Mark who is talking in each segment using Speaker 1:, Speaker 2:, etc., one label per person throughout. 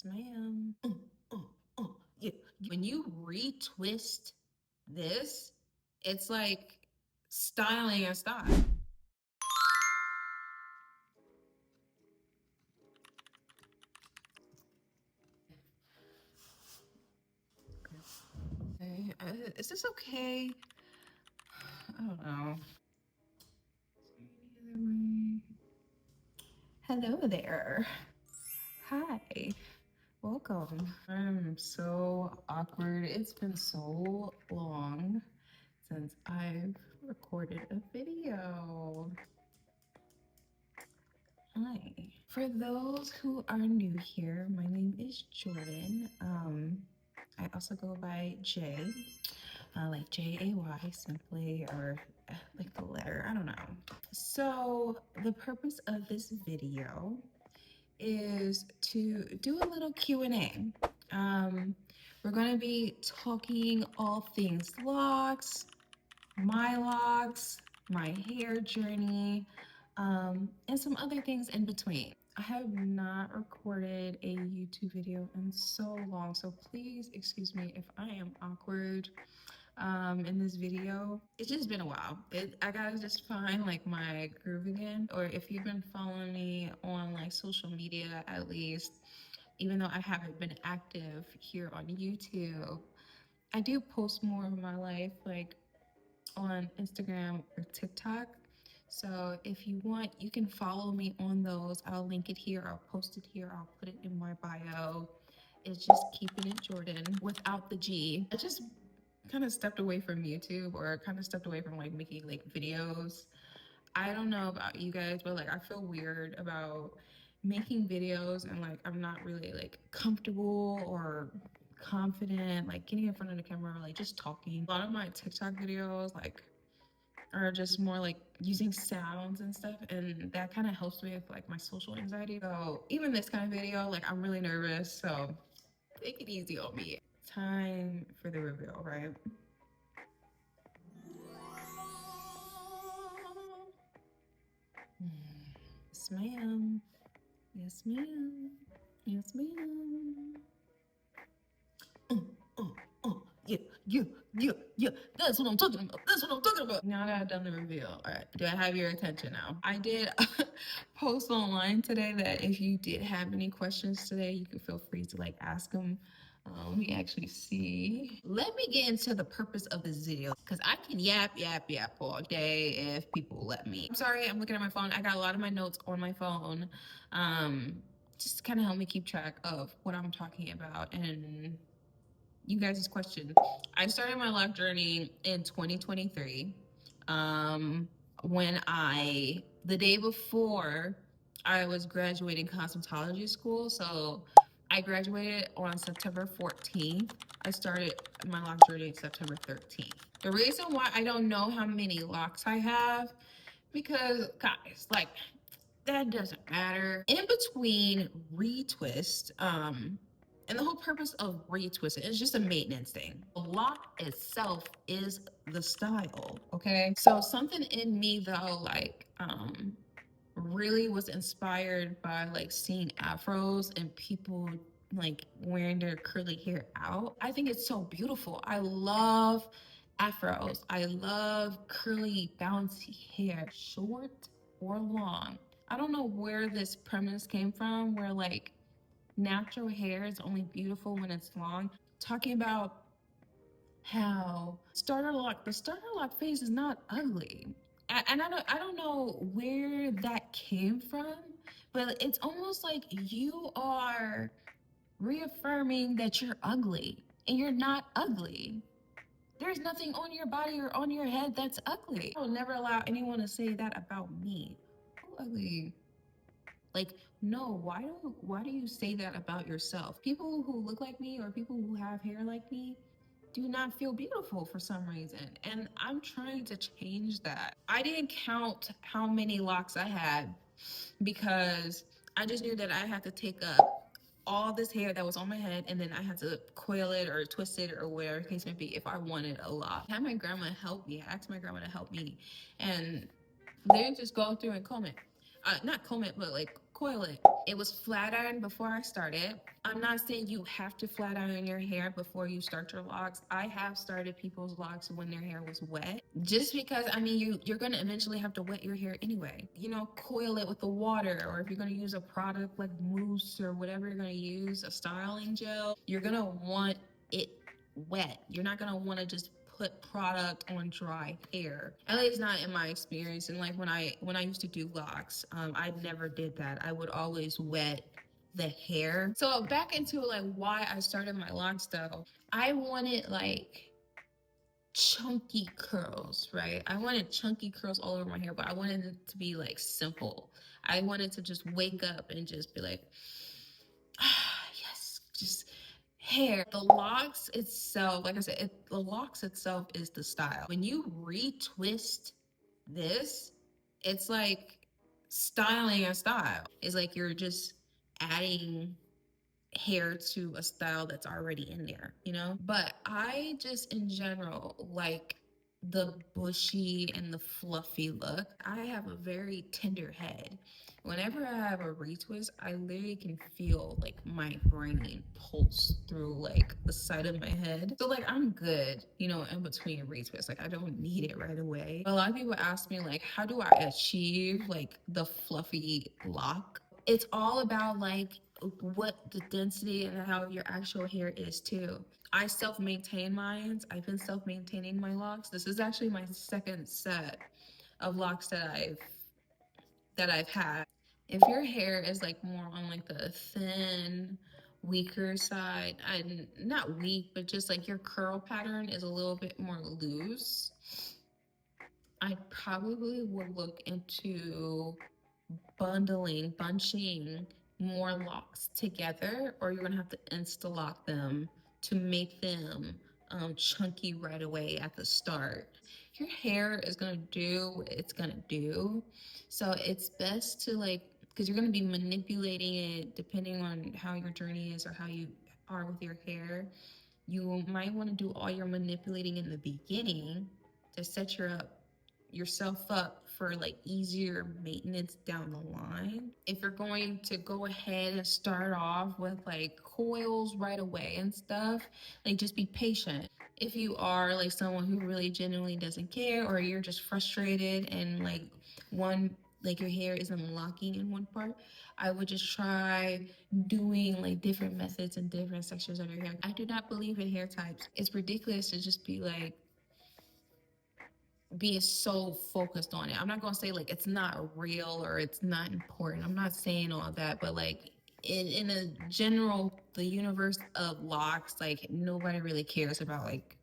Speaker 1: Yes, ma'am. Yeah. When you retwist this, it's like styling a style. Okay, is this okay? I don't know. Hello there. Hi. Welcome. I'm so awkward. It's been so long since I've recorded a video. Hi. For those who are new here, my name is Jordan. I also go by Jay, like Jay simply, or like the letter, I don't know. So the purpose of this video is to do a little Q&A. We're going to be talking all things locks, my hair journey, and some other things in between. I have not recorded a YouTube video in so long, so please excuse me if I am awkward in this video. It's just been a while. I gotta just find like my groove again. Or if you've been following me on like social media at least, even though I haven't been active here on YouTube, I do post more of my life like on Instagram or TikTok. So if you want, you can follow me on those. I'll link it here. I'll post it here. I'll put it in my bio. It's just Keepin'It Jordan without the G. I just kind of stepped away from YouTube, or kind of stepped away from like making like videos. I don't know about you guys, but like I feel weird about making videos and like I'm not really like comfortable or confident like getting in front of the camera or like just talking. A lot of my TikTok videos like are just more like using sounds and stuff, and that kind of helps me with like my social anxiety. So even this kind of video, like I'm really nervous, so take it easy on me. Time for the reveal, right? Yes, ma'am. Yes, ma'am. Yes, ma'am. Uh, uh, uh. Yeah, yeah, yeah, yeah. That's what I'm talking about. That's what I'm talking about. Now that I've done the reveal, all right. Do I have your attention now? I did post online today that if you did have any questions today, you can feel free to like ask them. Let me actually see. Let me get into the purpose of this video because I can yap all day if people let me. I'm sorry, I'm looking at my phone. I got a lot of my notes on my phone. Um, just kind of help me keep track of what I'm talking about and you guys' question. I started my lock journey in 2023. When the day before I was graduating cosmetology school. So I graduated on September 14th. I started my lock journey September 13th. The reason why I don't know how many locks I have, because guys, like that doesn't matter. In between retwist, and the whole purpose of retwisting is just a maintenance thing. The lock itself is the style, okay? So something in me though, like, really was inspired by like seeing afros and people like wearing their curly hair out. I think it's so beautiful. I love afros. I love curly bouncy hair, short or long. I don't know where this premise came from where like natural hair is only beautiful when it's long. Talking about how the starter lock phase is not ugly. And I don't know where that came from, but it's almost like you are reaffirming that you're ugly and you're not ugly. There's nothing on your body or on your head that's ugly. I will never allow anyone to say that about me. Oh, ugly. Like, no, why do you say that about yourself? People who look like me or people who have hair like me do not feel beautiful for some reason. And I'm trying to change that. I didn't count how many locks I had because I just knew that I had to take up all this hair that was on my head and then I had to coil it or twist it or whatever the case may be if I wanted a lot. I had my grandma help me. I asked my grandma to help me, and they just go through and comb it. Not comb it, but like coil it. It was flat iron before I started. I'm not saying you have to flat iron your hair before you start your locks. I have started people's locks when their hair was wet. Just because, I mean, you're gonna eventually have to wet your hair anyway. You know, coil it with the water, or if you're gonna use a product like mousse or whatever you're gonna use, a styling gel, you're gonna want it wet. You're not gonna want to just put product on dry hair. At least not in my experience. And like when I used to do locks, I never did that. I would always wet the hair. So back into like why I started my lock style. I wanted like chunky curls, right? I wanted chunky curls all over my hair, but I wanted it to be like simple. I wanted to just wake up and just be like, ah, yes, just hair. The locks itself, like I said, the locks itself is the style. When you retwist this, it's like styling a style. It's like you're just adding hair to a style that's already in there, you know? But I just in general like the bushy and the fluffy look. I have a very tender head. Whenever I have a retwist, I literally can feel like my brain pulse through like the side of my head. So like I'm good, you know, in between retwists. Like I don't need it right away. But a lot of people ask me like, how do I achieve like the fluffy lock? It's all about like what the density and how your actual hair is too. I self-maintain mine. I've been self-maintaining my locks. This is actually my second set of locks that I've had. If your hair is like more on like the thin, weaker side, and not weak, but just like your curl pattern is a little bit more loose, I probably would look into bunching more locks together, or you're gonna have to insta lock them to make them chunky right away at the start. Your hair is gonna do what it's gonna do, so it's best to like, because you're gonna be manipulating it depending on how your journey is or how you are with your hair. You might want to do all your manipulating in the beginning to set yourself up for like easier maintenance down the line. If you're going to go ahead and start off with like coils right away and stuff, like just be patient. If you are like someone who really genuinely doesn't care, or you're just frustrated and like one like your hair isn't locking in one part, I would just try doing like different methods and different sections of your hair. I do not believe in hair types. It's ridiculous to just be like being so focused on it. I'm not gonna say like it's not real or it's not important. I'm not saying all that, but like in a general, the universe of locks, like nobody really cares about like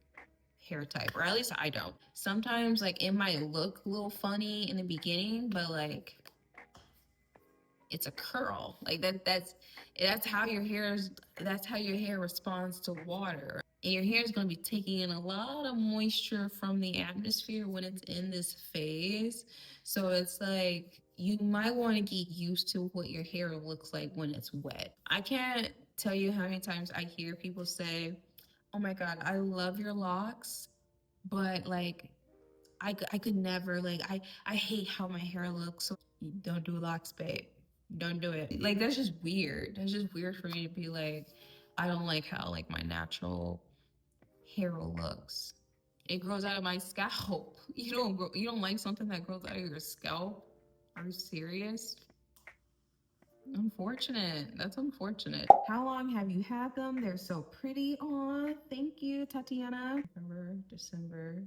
Speaker 1: hair type, or at least I don't. Sometimes like it might look a little funny in the beginning, but like it's a curl. Like that's how your hair responds to water. And your hair is going to be taking in a lot of moisture from the atmosphere when it's in this phase. So it's like you might want to get used to what your hair looks like when it's wet. I can't tell you how many times I hear people say, "Oh my God, I love your locks, but like I could never like I hate how my hair looks." So don't do locks, babe. Don't do it. Like that's just weird. That's just weird for me to be like, I don't like how like my natural hair looks. It grows out of my scalp. You don't like something that grows out of your scalp? Are you serious? Unfortunate. That's unfortunate. How long have you had them? They're so pretty. Aw, thank you, Tatiana. November, December,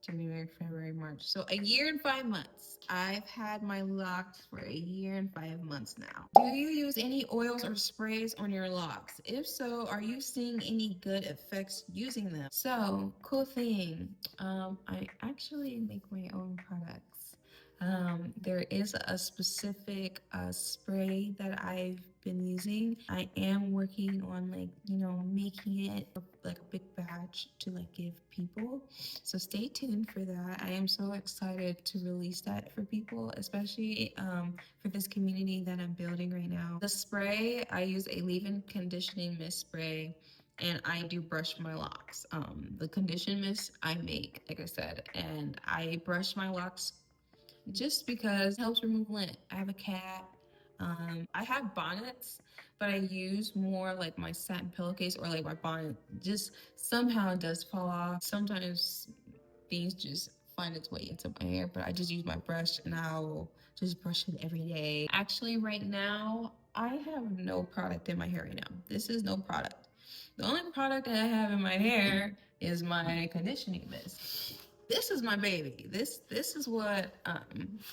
Speaker 1: January, February, March. So a year and 5 months. I've had my locks for a year and 5 months now. Do you use any oils or sprays on your locks? If so, are you seeing any good effects using them? So, cool thing. I actually make my own products. There is a specific spray that I've been using. I am working on like, making it like a big batch to like give people. So stay tuned for that. I am so excited to release that for people, especially for this community that I'm building right now. The spray, I use a leave-in conditioning mist spray, and I do brush my locks. The condition mist I make, like I said, and I brush my locks just because it helps remove lint. I have a cat. I have bonnets, but I use more like my satin pillowcase, or like my bonnet just somehow does fall off. Sometimes things just find its way into my hair, but I just use my brush and I'll just brush it every day. Actually, right now, I have no product in my hair right now. This is no product. The only product that I have in my hair is my conditioning mist. This is my baby. This is what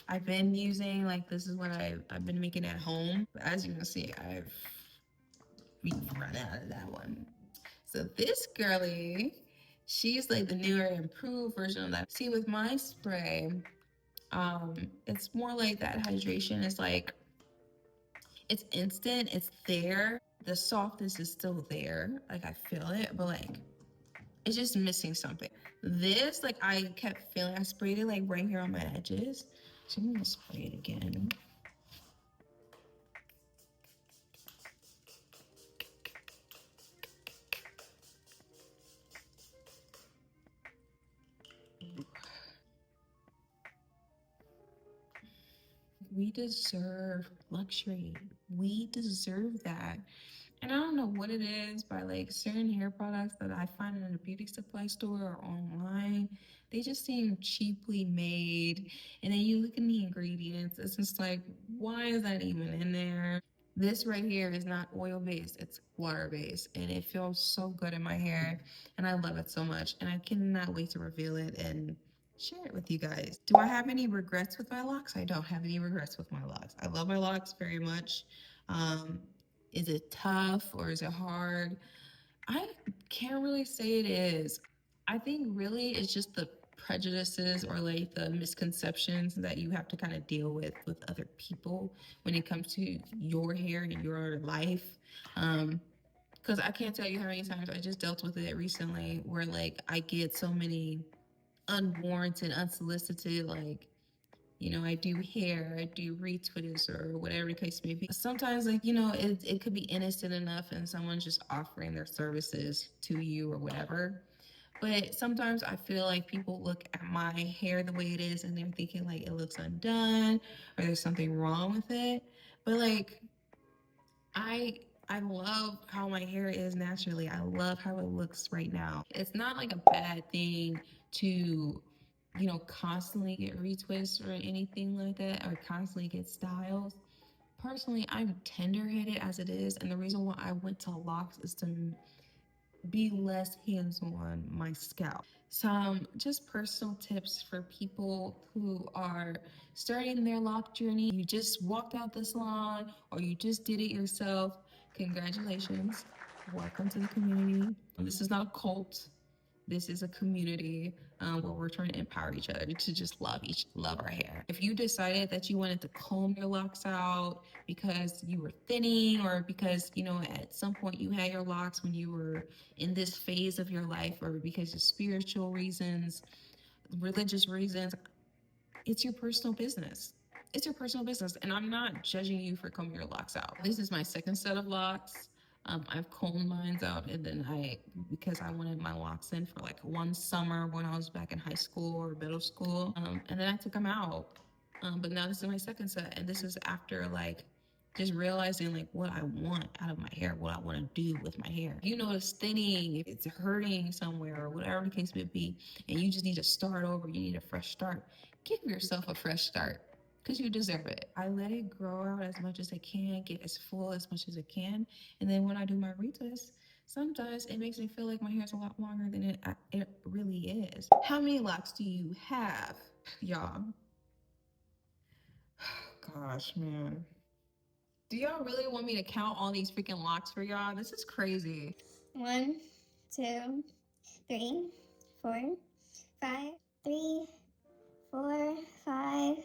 Speaker 1: I've been using. Like this is what I've been making at home. But as you can see, we've run out of that one. So this girly, she's like the newer improved version of that. See, with my spray, it's more like that hydration is like it's instant, it's there. The softness is still there. Like I feel it, but like it's just missing something. This, like I kept feeling I sprayed it like right here on my edges. So I'm gonna spray it again. We deserve luxury. We deserve that. And I don't know what it is, by like certain hair products that I find in a beauty supply store or online. They just seem cheaply made. And then you look in the ingredients, it's just like, why is that even in there? This right here is not oil based, it's water based. And it feels so good in my hair. And I love it so much. And I cannot wait to reveal it and share it with you guys. Do I have any regrets with my locks? I don't have any regrets with my locks. I love my locks very much. Um, is it tough or is it hard? I can't really say it is. I think really it's just the prejudices or like the misconceptions that you have to kind of deal with other people when it comes to your hair and your life. Because I can't tell you how many times I just dealt with it recently where like I get so many unwarranted, unsolicited, like, I do hair, I do retwists or whatever the case may be. Sometimes, like, it could be innocent enough and someone's just offering their services to you or whatever. But sometimes I feel like people look at my hair the way it is and they're thinking like it looks undone or there's something wrong with it. But like I I love how my hair is naturally. I love how it looks right now. It's not like a bad thing to, constantly get retwists or anything like that or constantly get styles. Personally, I'm tender headed as it is, and the reason why I went to locks is to be less hands on my scalp. Some just personal tips for people who are starting their lock journey. You just walked out the salon or you just did it yourself. Congratulations. Welcome to the community. This is not a cult. This is a community where we're trying to empower each other to just love our hair. If you decided that you wanted to comb your locks out because you were thinning or because at some point you had your locks when you were in this phase of your life or because of spiritual reasons, religious reasons, it's your personal business. It's your personal business, and I'm not judging you for combing your locks out. This is my second set of locks. I've combed mine out, and then because I wanted my locks in for like one summer when I was back in high school or middle school, and then I took them out. But now this is my second set, and this is after like just realizing like what I want out of my hair, what I want to do with my hair. It's thinning, if it's hurting somewhere or whatever the case may be, and you just need to start over, you need a fresh start, give yourself a fresh start because you deserve it. I let it grow out as much as I can, get as full as much as I can. And then when I do my retwist, sometimes it makes me feel like my hair's a lot longer than it really is. How many locks do you have, y'all? Gosh, man. Do y'all really want me to count all these freaking locks for y'all? This is crazy.
Speaker 2: 1, 2, 3, 4, 5, 3, 4, 5,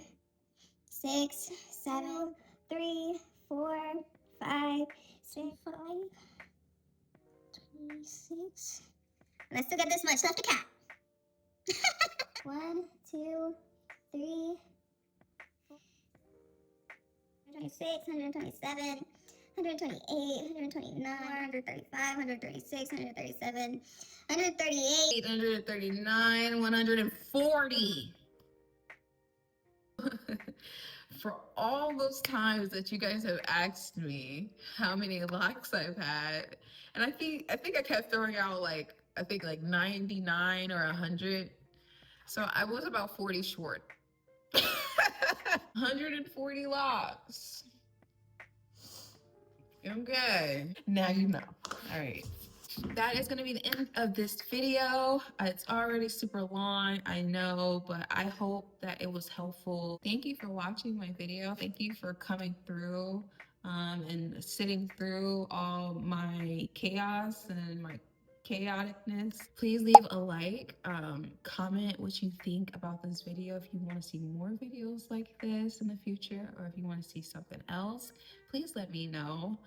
Speaker 2: 6, 7, 3, 4, 5, 6, 5, 26. And I still got this much left to count. 1, 2, 3, 126, 127, 128, 129, 135, 136, 137, 138,
Speaker 1: 139, 140. for all those times that you guys have asked me how many locks I've had, and I think I kept throwing out like I think like 99 or 100. So I was about 40 short. 140 locks. Okay. Now you know. All right. That is going to be the end of this video. It's already super long, I know, but I hope that it was helpful. Thank you for watching my video. Thank you for coming through and sitting through all my chaos and my chaoticness. Please leave a like, comment what you think about this video. If you want to see more videos like this in the future, or if you want to see something else, please let me know.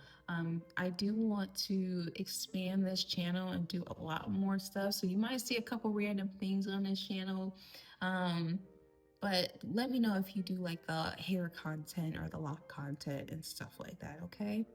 Speaker 1: I do want to expand this channel and do a lot more stuff. So you might see a couple random things on this channel. But let me know if you do like the hair content or the lock content and stuff like that, okay?